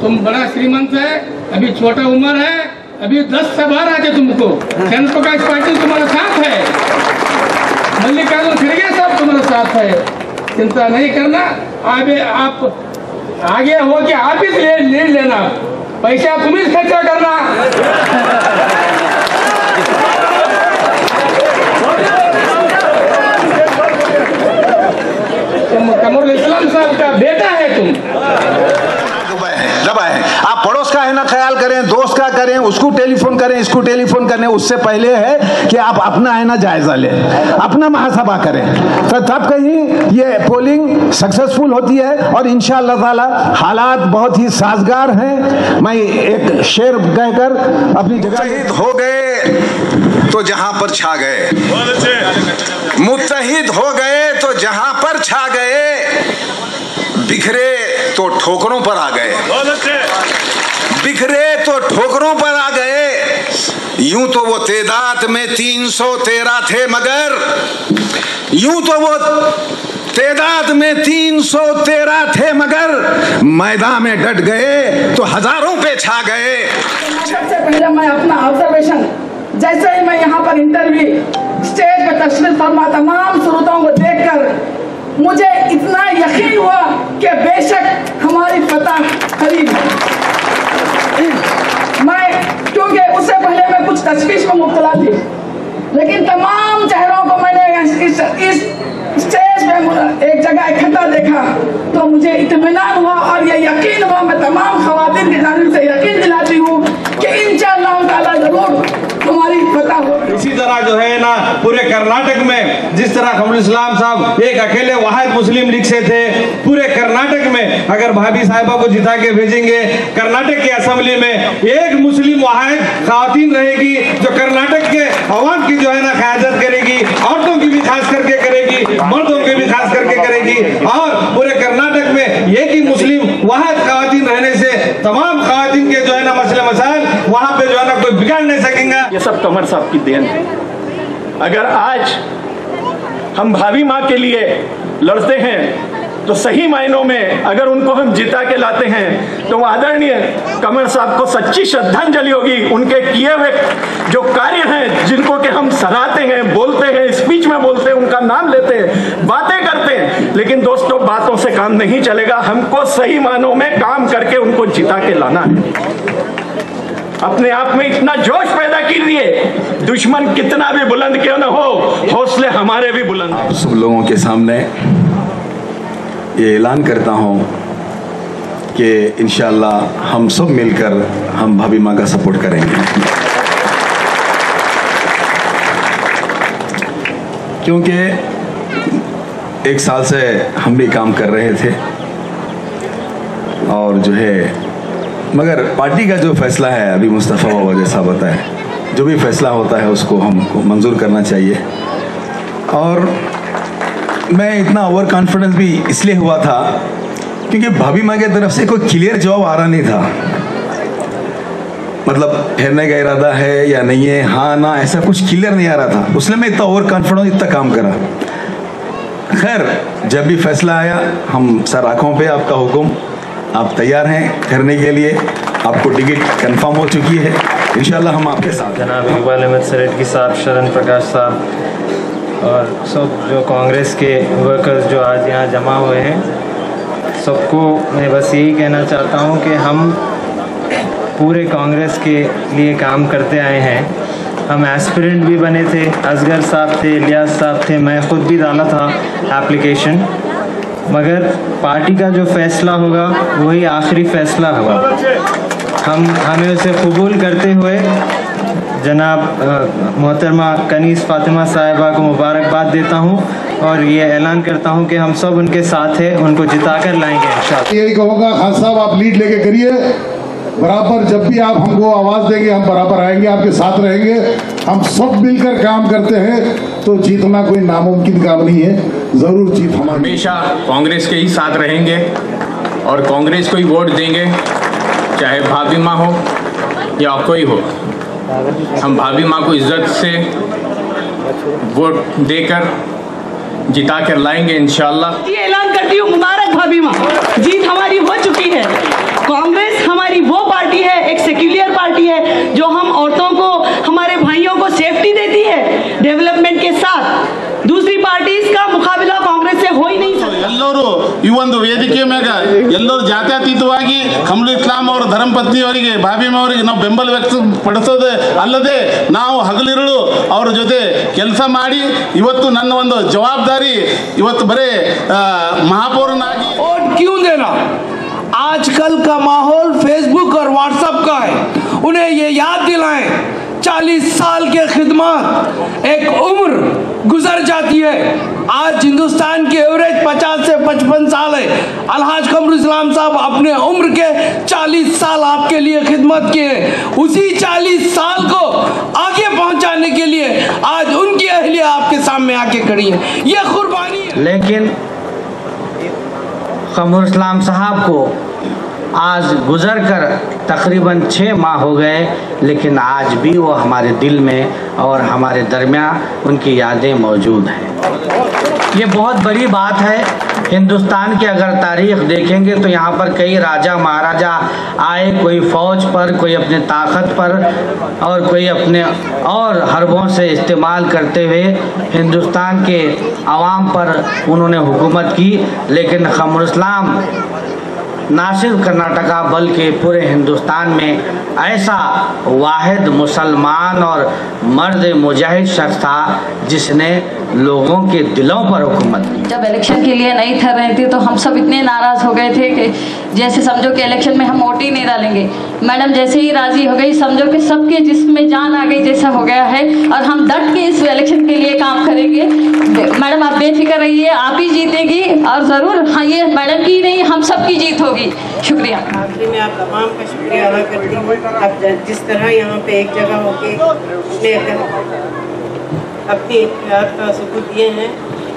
तुम बड़ा श्रीमंत है, अभी छोटा उम्र है, अभी 10 सभा आगे तुमको। जन प्रकाश पाटिल तुम्हारा साथ है, मल्लिकार्जुन खड़गे साहब तुम्हारा साथ है, चिंता नहीं करना। आप आगे हो कि आप ही लीड लेना, पैसा तुम ही खर्चा करना। कमरुल इस्लाम साहब का बेटा है तुम। दबा है, आप पड़ोस का है ना ख्याल करें, दोस्त का करें, उसको टेलीफोन करें, इसको टेलीफोन करने उससे पहले है कि आप अपना है ना जायजा लें, अपना महासभा करें, तो तब कहीं ये पोलिंग सक्सेसफुल होती है। और इंशाअल्लाह ताला हालात बहुत ही साजगार हैं। मैं एक शेर कहकर अपनी जगह हो गए तो जहां पर छा गए, मुत्तहिद हो गए तो जहां पर छा गए, बिखरे तो ठोकरों पर आ गए, बिखरे तो ठोकरों पर आ गए। यूं तो वो तादाद में 313 थे, मगर यूं तो वो तादाद में 313 थे, मगर मैदान में डट गए तो हजारों पे छा गए। सबसे पहले मैं अपना ऑब्जर्वेशन, जैसे ही मैं यहाँ पर इंटरव्यू स्टेज पे तशरीफ फरमा तमाम श्रोताओं को देखकर मुझे इतना यकीन हुआ कि बेशक हमारी फतह करीब है। मैं क्योंकि उससे पहले मैं कुछ तशवीश में मुब्तला थी, लेकिन तमाम चेहरों को मैंने इस स्टेज पे एक जगह इकट्ठा देखा तो मुझे इत्मीनान हुआ और ये यकीन हुआ, मैं तमाम खवातीन की जानिब से यकीन दिलाती हूँ कि इंशाअल्लाह ताला जरूर हमारी फतह हो। इसी तरह जो है ना पूरे कर्नाटक में जिस तरह कमरुल इस्लाम साहब एक अकेले वाहिद मुस्लिम लीग से थे, पूरे कर्नाटक में अगर भाभी साहिबा को जिता के भेजेंगे, कर्नाटक की असेंबली में एक मुस्लिम वाहिद खातिन रहेगी जो कर्नाटक के अवाम की जो है ना क़यादत करेगी, औरतों की भी खास करके करेगी, मर्दों की भी खास करके करेगी। और पूरे कर्नाटक में एक ही मुस्लिम वाहिद खातिन रहने से तमाम खातिन के जो है ना मसले मसाइल वहां पे जो है ना कोई बिगाड़ नहीं सकेगा। ये सब कमर साहब की देन है। अगर आज हम भाभी माँ के लिए लड़ते हैं तो सही मायनों में अगर उनको हम जिता के लाते हैं तो आदरणीय कमर साहब को सच्ची श्रद्धांजलि होगी। उनके किए हुए जो कार्य हैं, जिनको कि हम सराहते हैं, बोलते हैं, स्पीच में बोलते हैं, उनका नाम लेते हैं, बातें करते हैं, लेकिन दोस्तों बातों से काम नहीं चलेगा। हमको सही मायनों में काम करके उनको जिता के लाना है। अपने आप में इतना जोश पैदा कीजिए, दुश्मन कितना भी बुलंद क्यों न हो, हौसले हमारे भी बुलंद हैं। सब लोगों के सामने ये ऐलान करता हूँ कि इंशाअल्लाह हम सब मिलकर हम भाभी माँ का सपोर्ट करेंगे, क्योंकि 1 साल से हम भी काम कर रहे थे और जो है, मगर पार्टी का जो फैसला है, अभी मुस्तफ़ा बाबा जैसा बताया, जो भी फैसला होता है उसको हमको मंजूर करना चाहिए। और मैं इतना ओवर कॉन्फिडेंस भी इसलिए हुआ था क्योंकि भाभी माँ की तरफ से कोई क्लियर जवाब आ रहा नहीं था, मतलब ठहरने का इरादा है या नहीं है, हाँ ना, ऐसा कुछ क्लियर नहीं आ रहा था। उसलिए मैं इतना ओवर कॉन्फिडेंस इतना काम करा। खैर, जब भी फैसला आया, हम सर आँखों पे आपका हुक्म, आप तैयार हैं करने के लिए, आपको टिकट कंफर्म हो चुकी है, इंशाल्लाह हम आपके साथ। जनाब इकबाल अहमद सेरेठी साहब, शरण प्रकाश साहब और सब जो कांग्रेस के वर्कर्स जो आज यहाँ जमा हुए हैं, सबको मैं बस यही कहना चाहता हूँ कि हम पूरे कांग्रेस के लिए काम करते आए हैं। हम एस्पिरेंट भी बने थे, असगर साहब थे, इलियास साहब थे, मैं खुद भी डाला था एप्लीकेशन, मगर पार्टी का जो फैसला होगा वही आखिरी फैसला होगा। हमें उसे कबूल करते हुए जनाब मोहतरमा कनीस फातिमा साहिबा को मुबारकबाद देता हूं और ये ऐलान करता हूं कि हम सब उनके साथ हैं, उनको जिता कर लाएंगे इंशाअल्लाह। यही कहूँगा, खान साहब आप लीड लेके करिए, बराबर जब भी आप हमको आवाज़ देंगे हम बराबर आएंगे, आपके साथ रहेंगे। हम सब मिलकर काम करते हैं तो जीतना कोई नामुमकिन काम नहीं है, ज़रूर जीत हमारी। हमेशा कांग्रेस के ही साथ रहेंगे और कांग्रेस को ही वोट देंगे, चाहे भाभी माँ हो या कोई हो। हम भाभी माँ को इज्जत से वोट देकर जिता कर लाएंगे इंशाल्लाह। ये ऐलान करती हूँ, मुबारक भाभी माँ, जीत हमारी हो चुकी है। कांग्रेस हमारी वो पार्टी है, एक सेक्युलर पार्टी है जो हम औरतों को, हमारे भाइयों को सेफ्टी देती है डेवलपमेंट के साथ। दूसरी पार्टीज का मुकाबला कांग्रेस से हो ही नहीं सकता। ಎಲ್ಲರೂ ಈ ಒಂದು ವೇದಿಕೆ ಮ್ಯಾಗ ಎಲ್ಲರೂ ಜಾತ್ಯತೀತವಾಗಿ ಕಮಲುಲ್ ಇಸ್ಲಾಂ ಅವರ ಧರ್ಮಪತ್ನಿಯವರಿಗೆ ಭಾಬಿಮ ಅವರಿಗೆ ನಾವು ಬೆಂಬಲ ವ್ಯಕ್ತಪಡಿಸೋದು ಅಲ್ಲದೆ ನಾವು ಹಗಲಿರುಳು ಅವರ ಜೊತೆ ಕೆಲಸ ಮಾಡಿ ಇವತ್ತು ನನ್ನ ಒಂದು ಜವಾಬ್ದಾರಿ ಇವತ್ತು ಬರೇ महापौरनागी। वोट क्यों देना? आजकल का माहौल फेसबुक और व्हाट्सएप का है। उन्हें ये याद दिलाएं 40 साल के खिदमत, एक उम्र गुजर जाती है। आज हिंदुस्तान की एवरेज 50 से 55 साल है। अलहाज कमरुल इस्लाम साहब अपने उम्र के 40 साल आपके लिए खिदमत किए। उसी 40 साल को आगे पहुंचाने के लिए आज उनकी अहलिया आपके सामने आके खड़ी है। ये कुर्बानी है। लेकिन कमरुल इस्लाम साहब को आज गुजर कर तकरीबन 6 माह हो गए, लेकिन आज भी वो हमारे दिल में और हमारे दरमियान उनकी यादें मौजूद हैं। ये बहुत बड़ी बात है। हिंदुस्तान की अगर तारीख देखेंगे तो यहाँ पर कई राजा महाराजा आए, कोई फ़ौज पर, कोई अपने ताकत पर और कोई अपने और हरबों से इस्तेमाल करते हुए हिंदुस्तान के अवाम पर उन्होंने हुकूमत की। लेकिन कमरुल इस्लाम ना सिर्फ कर्नाटका बल्कि पूरे हिंदुस्तान में ऐसा वाहिद मुसलमान और मर्द मुजाहिद शख्स था जिसने लोगों के दिलों पर हुकूमत की। जब इलेक्शन के लिए नहीं ठहर रहे थे तो हम सब इतने नाराज़ हो गए थे कि जैसे समझो कि इलेक्शन में हम वोट ही नहीं डालेंगे। मैडम जैसे ही राज़ी हो गई, समझो कि सबके जिसमें जान आ गई जैसा हो गया है, और हम डट के इस इलेक्शन के लिए काम करेंगे। मैडम आप बेफिक्र रहिए, आप ही जीतेगी और ज़रूर, हाँ ये मैडम की नहीं हम सब की जीत होगी। शुक्रिया। आखिरी में आप तमाम का शुक्रिया अदा करती हूँ। अब जिस तरह यहाँ पे एक जगह होके अपनी इख्तियार का सबूत दिए हैं,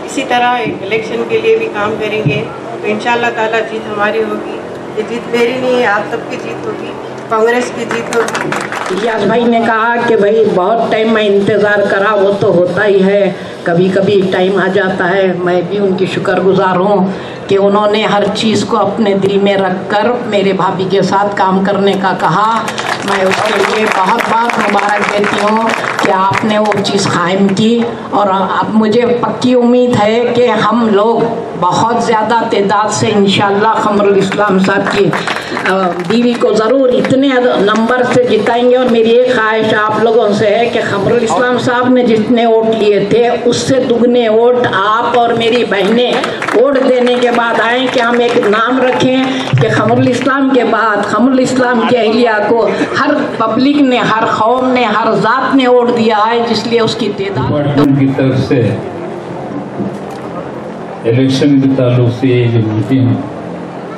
इसी तरह इलेक्शन के लिए भी काम करेंगे तो इंशाअल्लाह ताला जीत हमारी होगी। ये जीत मेरी नहीं है, आप सबकी जीत होगी, कांग्रेस की जीत होगी। इलियास भाई ने कहा कि भाई बहुत टाइम में इंतज़ार करा, वो तो होता ही है, कभी कभी टाइम आ जाता है। मैं भी उनकी शुक्रगुजार हूँ कि उन्होंने हर चीज़ को अपने दिल में रखकर मेरे भाभी के साथ काम करने का कहा। मैं उसके लिए बहुत बहुत मुबारक देती हूँ कि आपने वो चीज़ कायम की। और अब मुझे पक्की उम्मीद है कि हम लोग बहुत ज़्यादा तादाद से इंशाअल्लाह कमरुल इस्लाम साहब की बीवी को ज़रूर इतने नंबर से जिताएंगे। और मेरी एक ख्वाहिश आप लोगों से है कि कमरुल इस्लाम साहब ने जितने वोट लिए थे उससे दुगने वोट आप और मेरी बहनें वोट देने के बाद आए कि हम एक नाम रखें कि कमरुल इस्लाम के बाद कमरुल इस्लाम की अहलिया को हर पब्लिक ने, हर कौम ने, हर ज़ात ने वोट दिया है, जिसलिए उसकी तादाद की तरफ से इलेक्शन के ताल्लुक से ये जो मीटिंग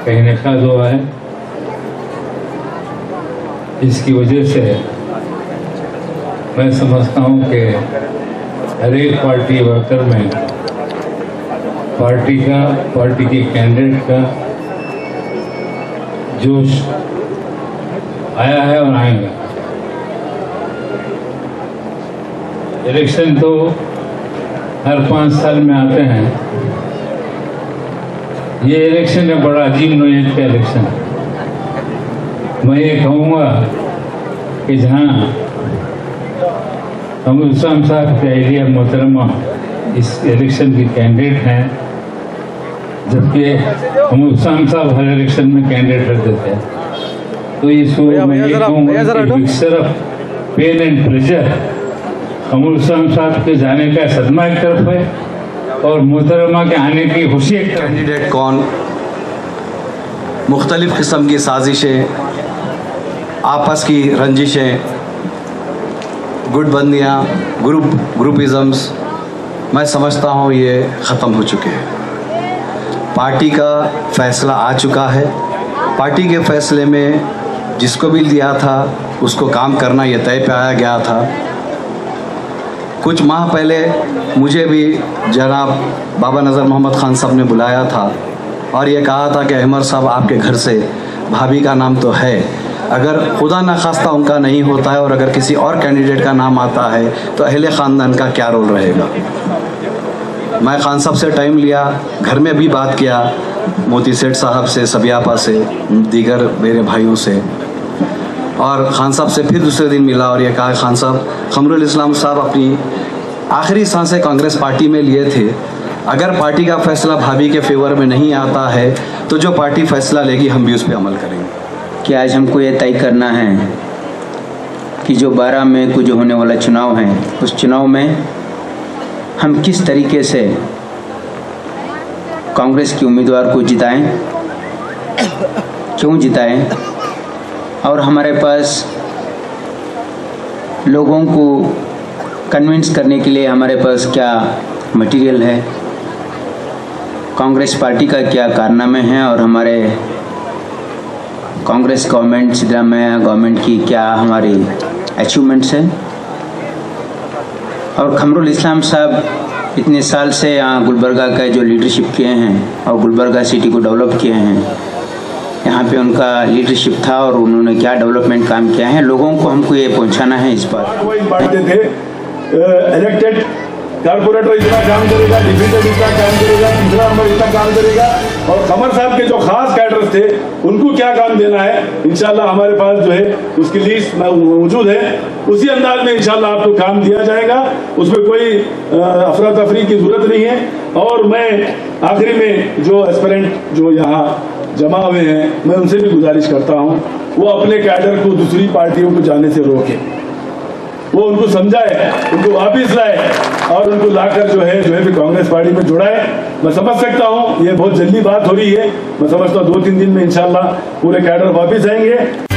कहने का जो है, इसकी वजह से मैं समझता हूँ कि हर एक पार्टी वर्कर में पार्टी के कैंडिडेट का जोश आया है और आएगा। इलेक्शन तो हर 5 साल में आते हैं। ये इलेक्शन है बड़ा अजीब नोयत का इलेक्शन। मैं ये कहूँगा कि जहाँ कमरुल इस्लाम साहब के एरिया मोहतरमा इस इलेक्शन के कैंडिडेट हैं, जबकि कमरुल इस्लाम साहब हर इलेक्शन में कैंडिडेट रहते थे, तो इसको मैं ये कहूँगा सिर्फ पेन एंड प्रेशर कमरुल इस्लाम साहब के जाने का सदमा एक तरफ है और मोहतरमा के आने की खुशी एक तरफ। कैंडिडेट कौन, मुख्तलिफ किस्म की साजिशें, आपस की रंजिशें, गुटबंदियाँ, ग्रुपिज़म्स, मैं समझता हूँ ये ख़त्म हो चुके हैं। पार्टी का फ़ैसला आ चुका है। पार्टी के फ़ैसले में जिसको भी दिया था उसको काम करना ये तय पाया गया था। कुछ माह पहले मुझे भी जनाब बाबा नज़र मोहम्मद ख़ान साहब ने बुलाया था और ये कहा था कि अहमद साहब आपके घर से भाभी का नाम तो है, अगर खुदा न खास्ता उनका नहीं होता है और अगर किसी और कैंडिडेट का नाम आता है तो अहले ख़ानदान का क्या रोल रहेगा। मैं खान साहब से टाइम लिया, घर में भी बात किया, मोती सेठ साहब से, सबियापा से, दीगर मेरे भाइयों से, और खान साहब से फिर दूसरे दिन मिला और ये कहा, खान साहब, खमरुल इस्लाम साहब अपनी आखिरी सांसें कांग्रेस पार्टी में लिए थे, अगर पार्टी का फैसला भाभी के फेवर में नहीं आता है तो जो पार्टी फैसला लेगी हम भी उस पर अमल करेंगे। कि आज हमको ये तय करना है कि जो 12 मई को जो होने वाला चुनाव है, उस चुनाव में हम किस तरीके से कांग्रेस के उम्मीदवार को जिताएं, क्यों जिताएं, और हमारे पास लोगों को कन्विंस करने के लिए हमारे पास क्या मटेरियल है, कांग्रेस पार्टी का क्या कारनामे हैं, और हमारे कांग्रेस गवर्नमेंट, सिद्धरामैया गवर्नमेंट की क्या हमारी अचीवमेंट्स हैं। और खमरुल इस्लाम साहब इतने साल से यहाँ गुलबर्गा का जो लीडरशिप किए हैं और गुलबर्गा सिटी को डेवलप किए हैं, यहाँ पे उनका लीडरशिप था और उन्होंने क्या डेवलपमेंट काम किया है, लोगों को हमको ये पहुँचाना है। इस बात वो बांटते थे, इलेक्टेड कारपोरेटर इतना काम करेगा, डिप्यूटेड इतना काम करेगा, तीसरा नंबर इतना काम करेगा, और कमर साहब के जो खास कैडर्स थे उनको क्या काम देना है, इंशाल्लाह हमारे पास जो है उसकी लिस्ट मौजूद है। उसी अंदाज में इंशाल्लाह आपको काम दिया जाएगा, उसमें कोई अफरा तफरी की जरूरत नहीं है। और मैं आखिरी में जो एस्पिरेंट जो यहाँ जमा हुए हैं, मैं उनसे भी गुजारिश करता हूँ वो अपने कैडर को दूसरी पार्टियों को जाने से रोके, वो उनको समझाए, उनको वापिस लाए और उनको लाकर जो है फिर कांग्रेस पार्टी में जुड़ाए। मैं समझ सकता हूँ ये बहुत जल्दी बात हो रही है, मैं समझता हूँ 2-3 दिन में इंशाल्लाह पूरे कैडर वापिस आएंगे।